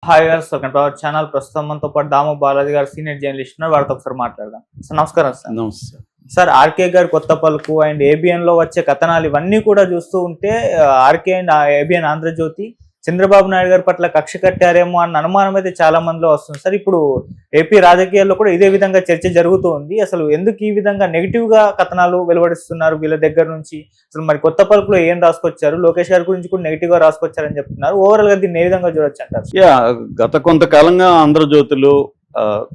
Hi గారు, welcome to our channel. ప్రస్తుతం మనతో పాటు దాము బాలాజీ గారు సీనియర్ జర్నలిస్ట్ ఉన్నారు. వారితో ఒకసారి మాట్లాడదాం. సార్ నమస్కారం. సార్ నమస్తే సార్, ఆర్కే గారు కొత్త పలుకు అండ్ ఏబిఎన్ లో వచ్చే కథనాలు ఇవన్నీ కూడా చూస్తూ ఉంటే RK and ABN Andhra Jyothi Chandrababu Naidu గారి పట్ల కక్ష కట్టారేమో అన్న అనుమానం అయితే చాలా మందిలో వస్తుంది. సార్, ఇప్పుడు ఏపీ రాజకీయాల్లో కూడా ఇదే విధంగా చర్చ జరుగుతూ ఉంది. అసలు ఎందుకు ఈ విధంగా నెగిటివ్ గా కథనాలు వెలువడిస్తున్నారు వీళ్ళ దగ్గర నుంచి? అసలు మరి కొత్త పలుకులో ఏం రాసుకొచ్చారు? లోకేష్ గారి గురించి కూడా నెగిటివ్ గా రాసుకొచ్చారని చెప్తున్నారు. ఓవరాల్ గా దీన్ని ఏ విధంగా చూడొచ్చు అంటారు? గత కొంతకాలంగా ఆంధ్రజ్యోతిలో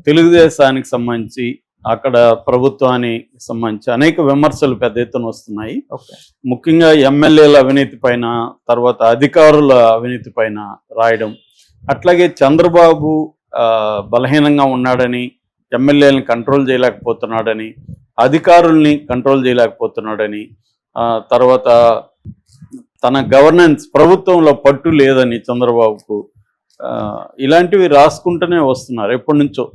తెలుగుదేశానికి సంబంధించి అక్కడ ప్రభుత్వానికి సంబంధించి అనేక విమర్శలు పెద్ద ఎత్తున వస్తున్నాయి. ముఖ్యంగా ఎమ్మెల్యేల అవినీతి పైన, తర్వాత అధికారుల అవినీతి పైన రాయడం, అట్లాగే చంద్రబాబు బలహీనంగా ఉన్నాడని, ఎమ్మెల్యేలను కంట్రోల్ చేయలేకపోతున్నాడని, అధికారుల్ని కంట్రోల్ చేయలేకపోతున్నాడని, తర్వాత తన గవర్నెన్స్ ప్రభుత్వంలో పట్టు లేదని చంద్రబాబుకు, ఇలాంటివి రాసుకుంటూనే వస్తున్నారు ఎప్పటి నుంచో.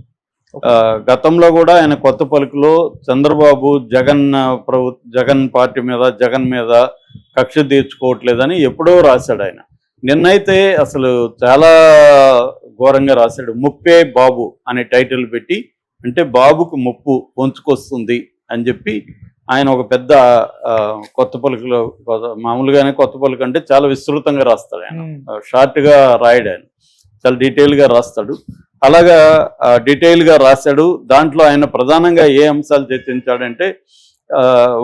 గతంలో కూడా ఆయన కొత్త పలుకులో చంద్రబాబు జగన్ పార్టీ మీద, జగన్ మీద కక్ష తీర్చుకోవట్లేదని ఎప్పుడో రాశాడు ఆయన. నిన్నైతే అసలు చాలా ఘోరంగా రాశాడు. ముప్పే బాబు అనే టైటిల్ పెట్టి, అంటే బాబుకు ముప్పు పొంచుకొస్తుంది అని చెప్పి ఆయన ఒక పెద్ద కొత్త పలుకులో, మామూలుగానే కొత్త పలుకు అంటే చాలా విస్తృతంగా రాస్తాడు ఆయన, షార్ట్గా రాయడు ఆయన, చాలా డీటెయిల్గా రాస్తాడు. అలాగా డీటెయిల్గా రాశాడు. దాంట్లో ఆయన ప్రధానంగా ఏ అంశాలు చర్చించాడంటే,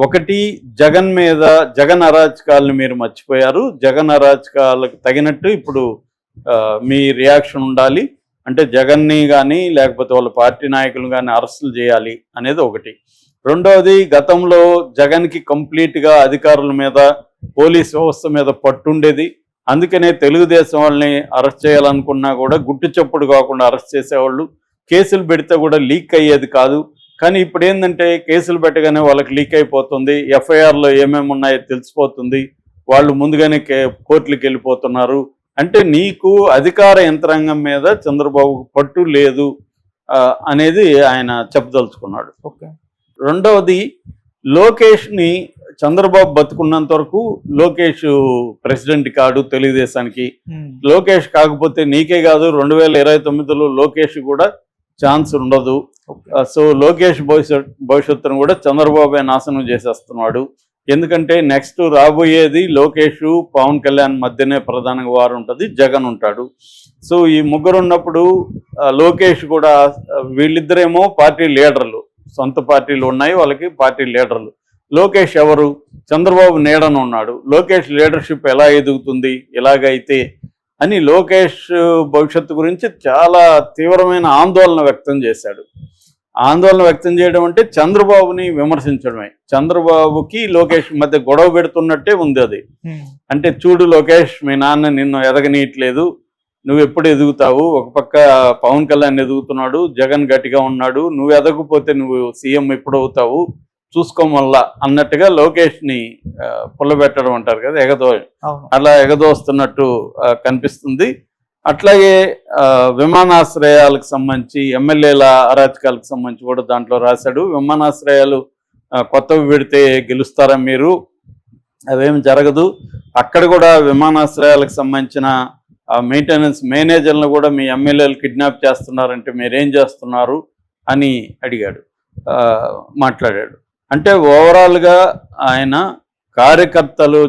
ఒకటి, జగన్ అరాచకాలను మీరు మర్చిపోయారు, జగన్ అరాచకాలకు తగినట్టు ఇప్పుడు మీ రియాక్షన్ ఉండాలి, అంటే జగన్ని కానీ లేకపోతే వాళ్ళ పార్టీ నాయకులు కానీ అరెస్టులు చేయాలి అనేది ఒకటి. రెండవది, గతంలో జగన్కి కంప్లీట్గా అధికారుల మీద, పోలీస్ వ్యవస్థ మీద పట్టుండేది. అందుకనే తెలుగుదేశం వాళ్ళని అరెస్ట్ చేయాలనుకున్నా కూడా గుట్టు చప్పుడు కాకుండా అరెస్ట్ చేసేవాళ్ళు, కేసులు పెడితే కూడా లీక్ అయ్యేది కాదు. కానీ ఇప్పుడు ఏంటంటే కేసులు పెట్టగానే వాళ్ళకి లీక్ అయిపోతుంది, ఎఫ్ఐఆర్లో ఏమేమి ఉన్నాయో తెలిసిపోతుంది, వాళ్ళు ముందుగానే కోర్టులకు వెళ్ళిపోతున్నారు. అంటే నీకు అధికార యంత్రాంగం మీద చంద్రబాబుకు పట్టు లేదు అనేది ఆయన చెప్పదలుచుకున్నాడు. రెండవది, లోకేష్ని చంద్రబాబు బతుకున్నంత వరకు లోకేష్ ప్రెసిడెంట్ కాడు తెలుగుదేశానికి. లోకేష్ కాకపోతే నీకే కాదు, 2029లో లోకేష్ కూడా ఛాన్స్ ఉండదు. సో లోకేష్ భవిష్యత్తును కూడా చంద్రబాబే నాశనం చేసేస్తున్నాడు. ఎందుకంటే నెక్స్ట్ రాబోయేది లోకేష్, పవన్ కళ్యాణ్ మధ్యనే ప్రధానంగా వారు ఉంటుంది, జగన్ ఉంటాడు. సో ఈ ముగ్గురు ఉన్నప్పుడు లోకేష్ కూడా, వీళ్ళిద్దరేమో పార్టీ లీడర్లు, సొంత పార్టీలు ఉన్నాయి వాళ్ళకి, పార్టీ లీడర్లు. లోకేష్ ఎవరు? చంద్రబాబు నీడన ఉన్నాడు. లోకేష్ లీడర్షిప్ ఎలా ఎదుగుతుంది ఇలాగైతే అని లోకేష్ భవిష్యత్తు గురించి చాలా తీవ్రమైన ఆందోళన వ్యక్తం చేశాడు. ఆందోళన వ్యక్తం చేయడం అంటే చంద్రబాబుని విమర్శించడమే. చంద్రబాబుకి లోకేష్ మధ్య గొడవ పెడుతున్నట్టే ఉంది అది. అంటే చూడు లోకేష్, మీ నాన్న నిన్ను ఎదగనీయట్లేదు, నువ్వు ఎప్పుడు ఎదుగుతావు? ఒక పక్క పవన్ కళ్యాణ్ ఎదుగుతున్నాడు, జగన్ గట్టిగా ఉన్నాడు, నువ్వు ఎదగకపోతే నువ్వు సీఎం ఎప్పుడు అవుతావు, చూసుకోమల్లా అన్నట్టుగా లోకేష్ని పుల్లబెట్టడం అంటారు కదా, అలా ఎగదోస్తున్నట్టు కనిపిస్తుంది. అట్లాగే విమానాశ్రయాలకు సంబంధించి, ఎమ్మెల్యేల అరాచకాలకు సంబంధించి కూడా దాంట్లో రాశాడు. విమానాశ్రయాలు కొత్తవి పెడితే గెలుస్తారా మీరు? అవేమి జరగదు. అక్కడ కూడా విమానాశ్రయాలకు సంబంధించిన మెయింటెనెన్స్ మేనేజర్లను కూడా మీ ఎమ్మెల్యేలు కిడ్నాప్ చేస్తున్నారంటే మీరేం చేస్తున్నారు అని అడిగాడు, మాట్లాడాడు. అంటే ఓవరాల్గా ఆయన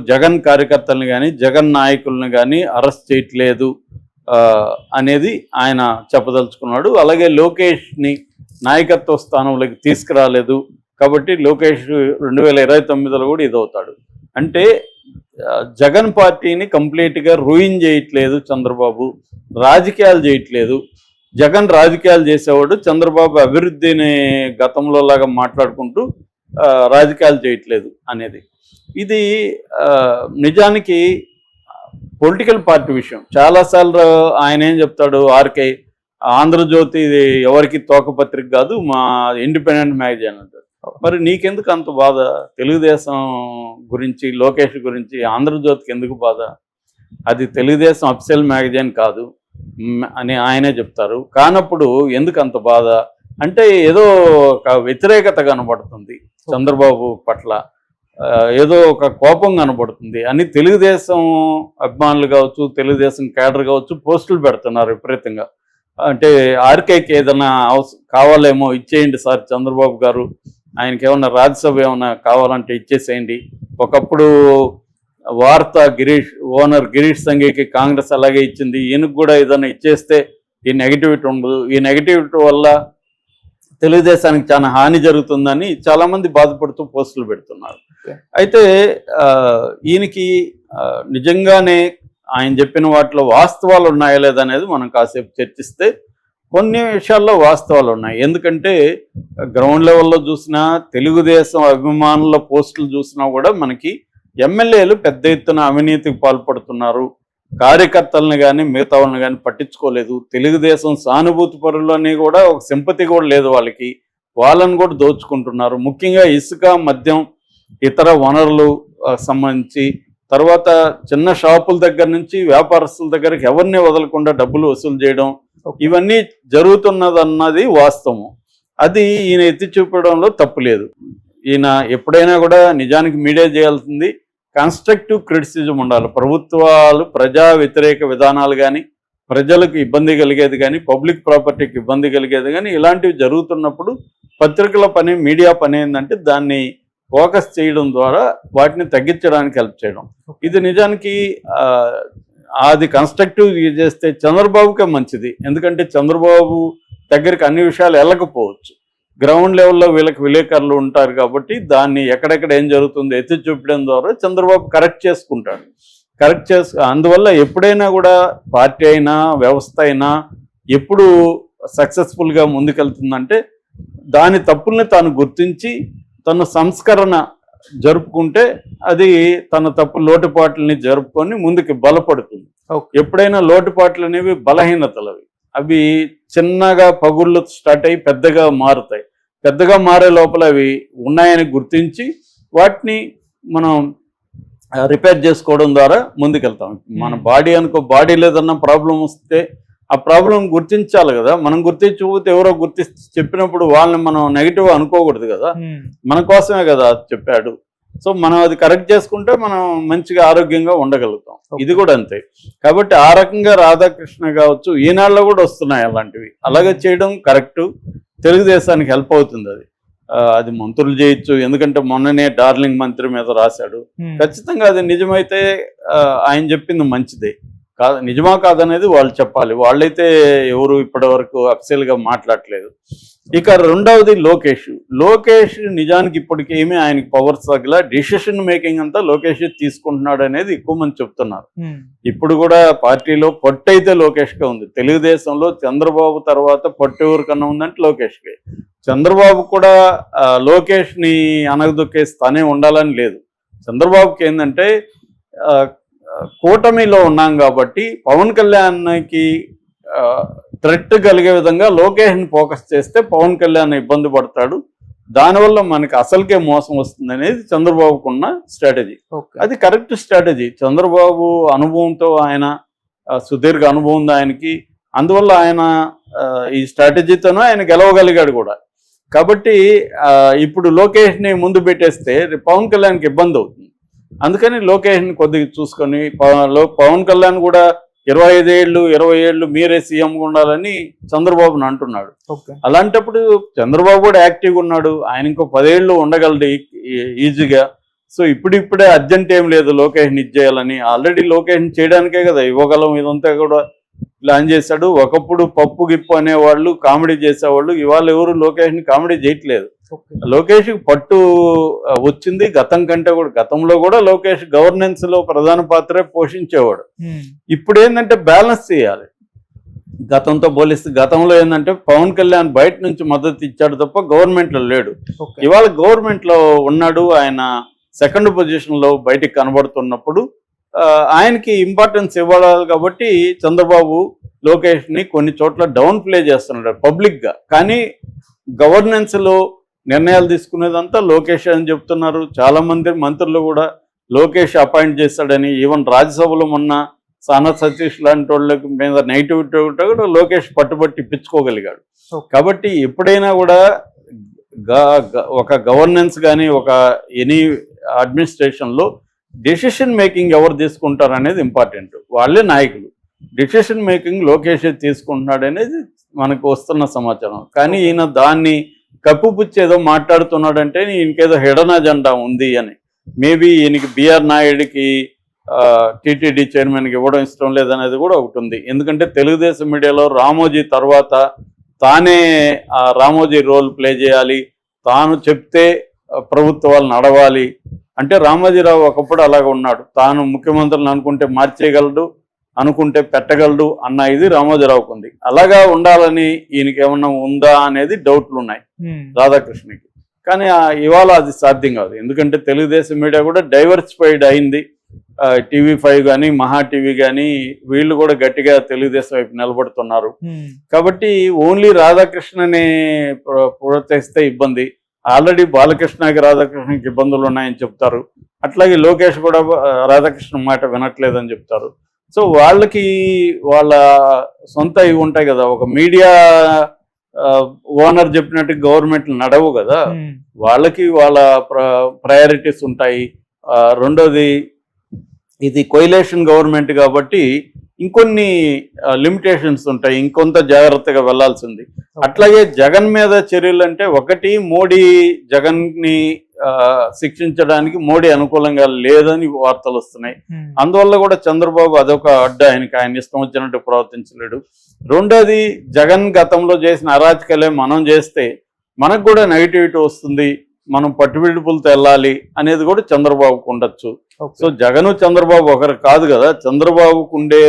జగన్ కార్యకర్తలను కానీ, జగన్ నాయకులను కానీ అరెస్ట్ చేయట్లేదు అనేది ఆయన చెప్పదలుచుకున్నాడు. అలాగే లోకేష్ని నాయకత్వ స్థానంలోకి తీసుకురాలేదు కాబట్టి లోకేష్ 2029లో కూడా ఇదవుతాడు. అంటే జగన్ పార్టీని కంప్లీట్గా రూయిన్ చేయట్లేదు చంద్రబాబు, రాజకీయాలు చేయట్లేదు. జగన్ రాజకీయాలు చేసేవాడు, చంద్రబాబు అభివృద్ధిని గతంలో లాగా మాట్లాడుకుంటూ రాజకీయాలు చేయట్లేదు అనేది. ఇది నిజానికి పొలిటికల్ పార్టీ విషయం. చాలాసార్లు ఆయన ఏం చెప్తాడు, ఆర్కే ఆంధ్రజ్యోతి ఎవరికి తోకపత్రిక కాదు, మా ఇండిపెండెంట్ మ్యాగజైన్ అంటారు. మరి నీకెందుకు అంత బాధ? తెలుగుదేశం గురించి, లోకేష్ గురించి ఆంధ్రజ్యోతికి ఎందుకు బాధ? అది తెలుగుదేశం అఫీషియల్ మ్యాగజైన్ కాదు అని ఆయనే చెప్తారు. కానప్పుడు ఎందుకు అంత బాధ అంటే ఏదో ఒక వ్యతిరేకత కనబడుతుంది చంద్రబాబు పట్ల. ఏదో ఒక కోపం కనబడుతుంది అని తెలుగుదేశం అభిమానులు కావచ్చు, తెలుగుదేశం క్యాడర్ కావచ్చు పోస్టులు పెడుతున్నారు విపరీతంగా. అంటే ఆర్కేకి ఏదైనా కావాలేమో ఇచ్చేయండి సార్ చంద్రబాబు గారు, ఆయనకి ఏమన్నా రాజ్యసభ ఏమన్నా కావాలంటే ఇచ్చేసేయండి. ఒకప్పుడు ఓనర్ గిరీష్ సంఘీకి కాంగ్రెస్ అలాగే ఇచ్చింది, ఈయనకు కూడా ఏదైనా ఇచ్చేస్తే ఈ నెగిటివిటీ ఉండదు, ఈ నెగిటివిటీ వల్ల తెలుగుదేశానికి చాలా హాని జరుగుతుందని చాలామంది బాధపడుతూ పోస్టులు పెడుతున్నారు. అయితే ఈయనకి నిజంగానే ఆయన చెప్పిన వాటిలో వాస్తవాలు ఉన్నాయా లేదనేది మనం కాసేపు చర్చిస్తే కొన్ని విషయాల్లో వాస్తవాలు ఉన్నాయి. ఎందుకంటే గ్రౌండ్ లెవెల్లో చూసినా, తెలుగుదేశం అభిమానుల పోస్టులు చూసినా కూడా మనకి ఎమ్మెల్యేలు పెద్ద ఎత్తున అవినీతికి పాల్పడుతున్నారు, కార్యకర్తలను కానీ మిగతా వాళ్ళని కానీ పట్టించుకోలేదు, తెలుగుదేశం సానుభూతి పరులని కూడా ఒక సింపతి కూడా లేదు వాళ్ళని కూడా దోచుకుంటున్నారు. ముఖ్యంగా ఇసుక, మద్యం, ఇతర వనరులు సంబంధించి, తర్వాత చిన్న షాపుల దగ్గర నుంచి వ్యాపారస్తుల దగ్గరికి ఎవరిని వదలకుండా డబ్బులు వసూలు చేయడం, ఇవన్నీ జరుగుతున్నదన్నది వాస్తవం. అది ఈయన ఎత్తి చూపడంలో తప్పులేదు. ఈయన ఎప్పుడైనా కూడా నిజానికి మీడియా చేయాల్సింది కన్స్ట్రక్టివ్ క్రిటిసిజం ఉండాలి. ప్రభుత్వాలు ప్రజా వ్యతిరేక విధానాలు కానీ, ప్రజలకు ఇబ్బంది కలిగేది కానీ, పబ్లిక్ ప్రాపర్టీకి ఇబ్బంది కలిగేది కానీ ఇలాంటివి జరుగుతున్నప్పుడు పత్రికల పని, మీడియా పని ఏంటంటే దాన్ని ఫోకస్ చేయడం ద్వారా వాటిని తగ్గించడానికి హెల్ప్ చేయడం. ఇది నిజానికి అది కన్స్ట్రక్టివ్ చేస్తే చంద్రబాబుకే మంచిది. ఎందుకంటే చంద్రబాబు దగ్గరికి అన్ని విషయాలు వెళ్ళకపోవచ్చు, గ్రౌండ్ లెవెల్లో వీళ్ళకి విలేకరులు ఉంటారు కాబట్టి దాన్ని ఎక్కడెక్కడ ఏం జరుగుతుందో ఎత్తి చూపడం ద్వారా చంద్రబాబు కరెక్ట్ చేసుకుంటాడు. అందువల్ల ఎప్పుడైనా కూడా పార్టీ అయినా వ్యవస్థ అయినా ఎప్పుడు సక్సెస్ఫుల్గా ముందుకెళ్తుందంటే దాని తప్పుల్ని తాను గుర్తించి తన సంస్కరణ జరుపుకుంటే అది తన లోటుపాట్లని జరుపుకొని ముందుకు బలపడుతుంది. ఎప్పుడైనా లోటుపాట్లు అనేవి బలహీనతలు, అవి చిన్నగా పగుళ్ళు స్టార్ట్ అయ్యి పెద్దగా మారుతాయి. పెద్దగా మారే లోపల అవి ఉన్నాయని గుర్తించి వాటిని మనం రిపేర్ చేసుకోవడం ద్వారా ముందుకెళ్తాం. మన బాడీ లేదన్న ప్రాబ్లం వస్తే ఆ ప్రాబ్లం గుర్తించాలి కదా. మనం గుర్తించకపోతే ఎవరో గుర్తించి చెప్పినప్పుడు వాళ్ళని మనం నెగిటివ్ అనుకోకూడదు కదా, మన కోసమే కదా చెప్పాడు. సో మనం అది కరెక్ట్ చేసుకుంటే మనం మంచిగా ఆరోగ్యంగా ఉండగలుగుతాం. ఇది కూడా అంతే. కాబట్టి ఆ రకంగా రాధాకృష్ణ కావచ్చు, ఈనాడులో కూడా వస్తున్నాయి అలాంటివి. అలాగే చేయడం కరెక్టు, తెలుగుదేశానికి హెల్ప్ అవుతుంది. అది మంత్రులు చేయొచ్చు, ఎందుకంటే మొన్ననే డార్లింగ్ మంత్రి మీద రాశాడు. ఖచ్చితంగా అది నిజమైతే ఆయన చెప్పింది మంచిదే, నిజమా కాదనేది వాళ్ళు చెప్పాలి. వాళ్ళైతే ఎవరు ఇప్పటి వరకు అఫీషియల్గా మాట్లాడలేదు. ఇక రెండవది లోకేష్ నిజానికి ఇప్పటికేమీ ఆయనకి పవర్స్ తగ్గల, డిసిషన్ మేకింగ్ అంతా లోకేష్ తీసుకుంటున్నాడు అనేది ఎక్కువ మంది చెప్తున్నారు. ఇప్పుడు కూడా పార్టీలో పట్టు అయితే లోకేష్కే ఉంది. తెలుగుదేశంలో చంద్రబాబు తర్వాత పట్టు ఎవరికన్నా ఉందంటే లోకేష్కే. చంద్రబాబు కూడా లోకేష్ని అనగదొక్కేస్తానే ఉండాలని లేదు. చంద్రబాబుకి ఏంటంటే కూటమిలో ఉన్నాం కాబట్టి పవన్ కళ్యాణ్కి థ్రెట్ కలిగే విధంగా లోకేష్ని ఫోకస్ చేస్తే పవన్ కళ్యాణ్ ఇబ్బంది పడతాడు, దానివల్ల మనకి అసలుకే మోసం వస్తుంది అనేది చంద్రబాబుకున్న స్ట్రాటజీ. అది కరెక్ట్ స్ట్రాటజీ. చంద్రబాబు అనుభవంతో, ఆయన సుదీర్ఘ అనుభవం ఉంది ఆయనకి, అందువల్ల ఆయన ఈ స్ట్రాటజీతోనే ఆయన గెలవగలిగాడు కూడా. కాబట్టి ఇప్పుడు లోకేష్ని ముందు పెట్టేస్తే పవన్ కళ్యాణ్కి ఇబ్బంది అవుతుంది. అందుకని లోకేష్ని కొద్దిగా చూసుకొని పవన్ కళ్యాణ్ కూడా 25 ఏళ్ళు 20 ఏళ్ళు మీరే సీఎంగా ఉండాలని చంద్రబాబుని అంటున్నాడు. అలాంటప్పుడు చంద్రబాబు కూడా యాక్టివ్గా ఉన్నాడు, ఆయన ఇంకో 10 ఏళ్ళు ఉండగలడు ఈజీగా. సో ఇప్పుడిప్పుడే అర్జెంట్ ఏం లేదు లోకేష్ని ఇచ్చేయాలని. ఆల్రెడీ లోకేష్ని చేయడానికే కదా ఇవ్వగలం, ఇదంతా కూడా ప్లాన్ చేశాడు. ఒకప్పుడు పప్పు గిప్పు అనేవాళ్ళు, కామెడీ చేసేవాళ్ళు, ఇవాళ ఎవరు లోకేష్ని కామెడీ చేయట్లేదు. లోకేష్కి పట్టు వచ్చింది గతం కంటే కూడా. గతంలో కూడా లోకేష్ గవర్నెన్స్ లో ప్రధాన పాత్ర పోషించేవాడు. ఇప్పుడు ఏంటంటే బ్యాలెన్స్ చేయాలి. గతంతో పోలిస్తే గతంలో ఏంటంటే పవన్ కళ్యాణ్ బయట నుంచి మద్దతు ఇచ్చాడు తప్ప గవర్నమెంట్ లో లేడు. ఇవాళ గవర్నమెంట్ లో ఉన్నాడు, ఆయన సెకండ్ పొజిషన్ లో బయటికి కనబడుతున్నప్పుడు ఆయనకి ఇంపార్టెన్స్ ఇవ్వాలి. కాబట్టి చంద్రబాబు లోకేష్ ని కొన్ని చోట్ల డౌన్ ప్లే చేస్తున్నాడు పబ్లిక్ గా. కానీ గవర్నెన్స్ లో నిర్ణయాలు తీసుకునేదంతా లోకేష్ అని చెప్తున్నారు. చాలా మంది మంత్రులు కూడా లోకేష్ అపాయింట్ చేస్తాడని, ఈవెన్ రాజ్యసభలో మొన్న సానా సతీష్ లాంటి వాళ్ళ మీద నెగిటివిటీ కూడా లోకేష్ పట్టుబట్టి ఇప్పించుకోగలిగాడు. కాబట్టి ఎప్పుడైనా కూడా ఒక గవర్నెన్స్ కానీ ఒక ఎనీ అడ్మినిస్ట్రేషన్లో డెసిషన్ మేకింగ్ ఎవరు తీసుకుంటారు అనేది ఇంపార్టెంట్. వాళ్ళే నాయకులు. డెసిషన్ మేకింగ్ లోకేష్ తీసుకుంటున్నాడు అనేది మనకు వస్తున్న సమాచారం. కానీ ఈయన దాన్ని కప్పుపుచ్చేదో మాట్లాడుతున్నాడంటే ఈయనకేదో హిడెన్ అజెండా ఉంది అని. మేబీ ఈయనకి బిఆర్ నాయుడికి టీటీడీ చైర్మన్కి ఇవ్వడం ఇష్టం లేదనేది కూడా ఒకటి ఉంది. ఎందుకంటే తెలుగుదేశం మీడియాలో రామోజీ తర్వాత తానే రామోజీ రోల్ ప్లే చేయాలి, తాను చెప్తే ప్రభుత్వాలు నడవాలి అంటే రామోజీరావు ఒకప్పుడు అలాగ ఉన్నాడు. తాను ముఖ్యమంత్రులను అనుకుంటే మార్చేయగలడు, అనుకుంటే పెట్టగలడు అన్న ఇది రామోజీరావుకు ఉంది. అలాగా ఉండాలని ఈయనకి ఏమన్నా ఉందా అనేది డౌట్లు ఉన్నాయి రాధాకృష్ణకి. కానీ ఇవాళ అది సాధ్యం కాదు. ఎందుకంటే తెలుగుదేశం మీడియా కూడా డైవర్సిఫైడ్ అయింది. TV5 కానీ మహా టీవీ కానీ వీళ్ళు కూడా గట్టిగా తెలుగుదేశం వైపు నిలబడుతున్నారు. కాబట్టి ఓన్లీ రాధాకృష్ణని ప్రోత్సహిస్తే ఇబ్బంది. ఆల్రెడీ బాలకృష్ణకి రాధాకృష్ణకి ఇబ్బందులు ఉన్నాయని చెప్తారు. అట్లాగే లోకేష్ కూడా రాధాకృష్ణ మాట వినట్లేదని చెప్తారు. సో వాళ్ళకి వాళ్ళ సొంత ఇవి ఉంటాయి కదా. ఒక మీడియా ఓనర్ చెప్పినట్టు గవర్నమెంట్లు నడవు కదా. వాళ్ళకి వాళ్ళ ప్రయారిటీస్ ఉంటాయి. రెండోది ఇది కొయిలేషన్ గవర్నమెంట్ కాబట్టి ఇంకొన్ని లిమిటేషన్స్ ఉంటాయి, ఇంకొంత జాగ్రత్తగా వెళ్లాల్సింది. అట్లాగే జగన్ మీద చర్యలు అంటే ఒకటి, మోడీ జగన్ని శిక్షించడానికి మోడీ అనుకూలంగా లేదని వార్తలు వస్తున్నాయి. అందువల్ల కూడా చంద్రబాబు అదొక అడ్డు, ఆయన ఇష్టం వచ్చినట్టు ప్రవర్తించలేడు. రెండోది జగన్ గతంలో చేసిన అరాచకాలే మనం చేస్తే మనకు కూడా నెగిటివిటీ వస్తుంది, మనం పట్టుబిడుపులతో వెళ్ళాలి అనేది కూడా చంద్రబాబుకు ఉండొచ్చు. సో జగన్ చంద్రబాబు ఒకరు కాదు కదా. చంద్రబాబుకు ఉండే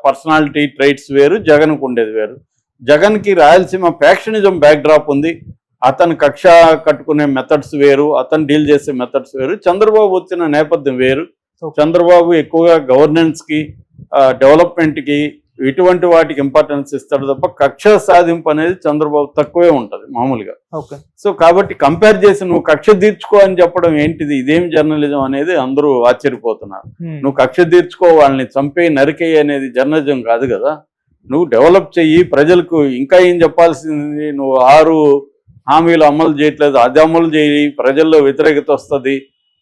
పర్సనాలిటీ ట్రైట్స్ వేరు, జగన్కు ఉండేది వేరు. జగన్కి రాయలసీమ ఫ్యాక్షనిజం బ్యాక్ డ్రాప్ ఉంది. అతను కక్ష కట్టుకునే మెథడ్స్ వేరు, అతను డీల్ చేసే మెథడ్స్ వేరు. చంద్రబాబు వచ్చిన నేపథ్యం వేరు. చంద్రబాబు ఎక్కువగా గవర్నెన్స్కి, డెవలప్మెంట్కి, ఇటువంటి వాటికి ఇంపార్టెన్స్ ఇస్తాడు తప్ప కక్ష సాధింపు అనేది చంద్రబాబు తక్కువే ఉంటుంది మామూలుగా. సో కాబట్టి కంపేర్ చేసి నువ్వు కక్ష తీర్చుకో అని చెప్పడం ఏంటిది, ఇదేం జర్నలిజం అనేది అందరూ ఆశ్చర్యపోతున్నారు. నువ్వు కక్ష తీర్చుకో, వాళ్ళని చంపే నరికేయి అనేది జర్నలిజం కాదు కదా. నువ్వు డెవలప్ చెయ్యి, ప్రజలకు ఇంకా ఏం చెప్పాల్సింది. నువ్వు 6 హామీలు అమలు చేయట్లేదు, అది అమలు చేయి, ప్రజల్లో వ్యతిరేకత వస్తుంది.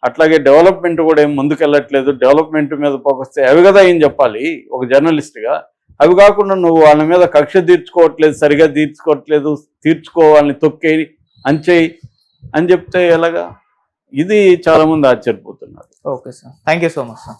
అట్లాగే డెవలప్మెంట్ కూడా ఏం ముందుకెళ్ళట్లేదు, డెవలప్మెంట్ మీద ఫోకస్ అవి కదా ఏం చెప్పాలి ఒక జర్నలిస్ట్గా. అవి కాకుండా నువ్వు వాళ్ళ మీద కక్ష తీర్చుకోవట్లేదు, సరిగా తీర్చుకోవట్లేదు, తీర్చుకోవాలని తొక్కేయి, అంచేయి అని చెప్తే ఎలాగా? ఇది చాలా మంది ఆశ్చర్యపోతున్నారు. Okay sir, thank you so much sir.